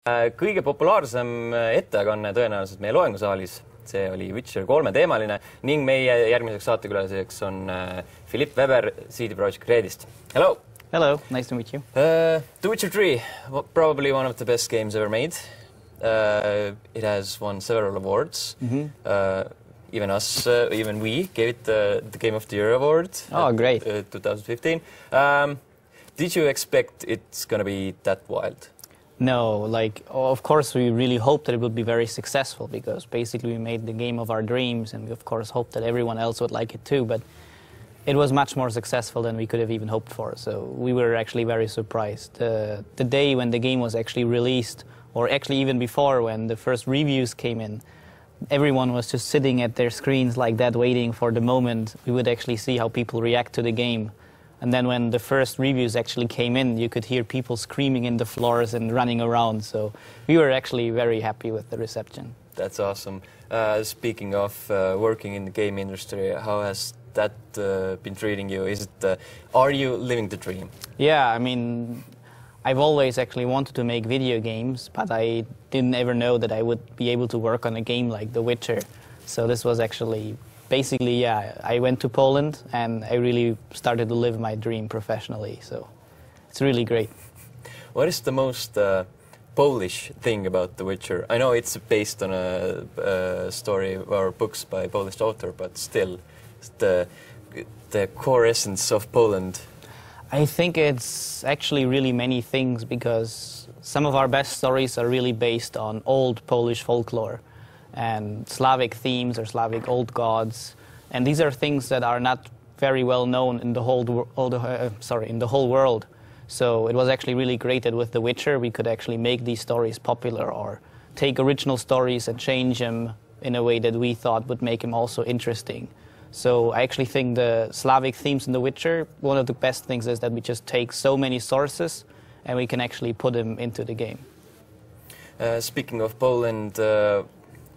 Kõige populaarsem ettekanne tõenäoliselt meie loengusaalis. See oli Witcher 3 teemaline ning meie järgmiseks saatekülaliseks on Philipp Weber CD Projekt Redist. Hello! Hello, nice to meet you. The Witcher 3, probably one of the best games ever made. It has won several awards. Even we gave it the Game of the Year award. Oh, great. 2015. Did you expect it's going to be that wild? No, of course we really hoped that it would be very successful because basically we made the game of our dreams and we of course hoped that everyone else would like it too, but it was much more successful than we could have even hoped for, so we were actually very surprised. The day when the game was actually released, or actually even before when the first reviews came in, everyone was just sitting at their screens like that waiting for the moment we would actually see how people react to the game. And then when the first reviews actually came in, you could hear people screaming in the floors and running around. So we were actually very happy with the reception. That's awesome. Speaking of working in the game industry, how has that been treating you? Are you living the dream? Yeah, I mean, I've always actually wanted to make video games, but I didn't ever know that I would be able to work on a game like The Witcher. So this was actually... Basically, yeah, I went to Poland and I really started to live my dream professionally, so it's really great. What is the most Polish thing about The Witcher? I know it's based on a story or books by a Polish author, but still, the core essence of Poland. I think it's actually really many things because some of our best stories are really based on old Polish folklore and Slavic themes or Slavic old gods, and these are things that are not very well known in the whole world. So it was actually really great that with The Witcher we could actually make these stories popular or take original stories and change them in a way that we thought would make them also interesting. So I actually think the Slavic themes in The Witcher, one of the best things is that we just take so many sources and we can actually put them into the game. Speaking of Poland,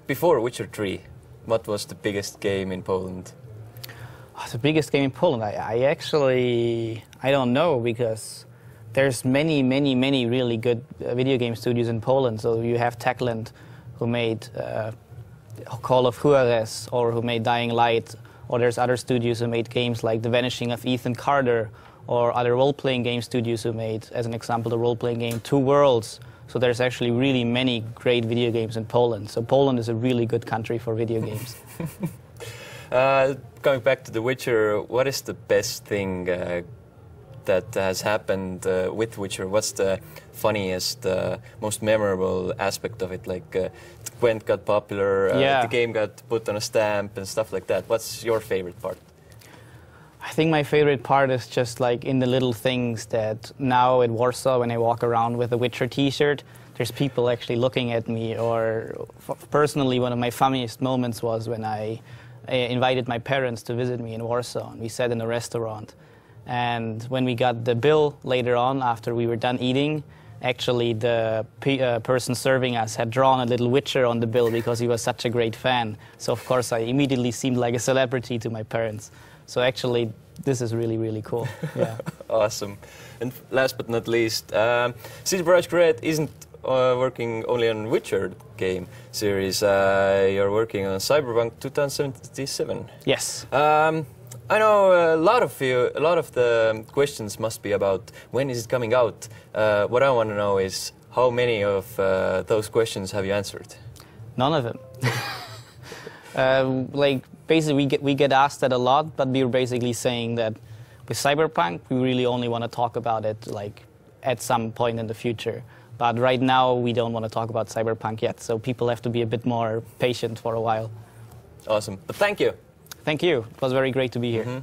before Witcher 3, what was the biggest game in Poland? Oh, the biggest game in Poland? I don't know because there's many really good video game studios in Poland. So you have Techland, who made Call of Juarez, or who made Dying Light, or there's other studios who made games like The Vanishing of Ethan Carter, or other role-playing game studios who made, as an example, the role-playing game Two Worlds. So there's actually really many great video games in Poland. So Poland is a really good country for video games. Going back to The Witcher, what is the best thing that has happened with Witcher? What's the funniest, most memorable aspect of it? Like Gwent got popular, the game got put on a stamp and stuff like that. What's your favorite part? I think my favorite part is just like in the little things that now in Warsaw when I walk around with a Witcher t-shirt, there's people actually looking at me. Or personally, one of my funniest moments was when I invited my parents to visit me in Warsaw and we sat in a restaurant. And when we got the bill later on after we were done eating, actually the person serving us had drawn a little Witcher on the bill because he was such a great fan. So of course I immediately seemed like a celebrity to my parents. So actually, this is really cool. Yeah. Awesome. And last but not least, CD Projekt Red isn't working only on Witcher game series. You're working on Cyberpunk 2077. Yes. I know a lot of the questions must be about when is it coming out. What I want to know is how many of those questions have you answered? None of them. Basically, we get asked that a lot, but we're basically saying that with Cyberpunk, we really only want to talk about it at some point in the future. But right now, we don't want to talk about Cyberpunk yet, so people have to be a bit more patient for a while. Awesome. But thank you. Thank you. It was very great to be here.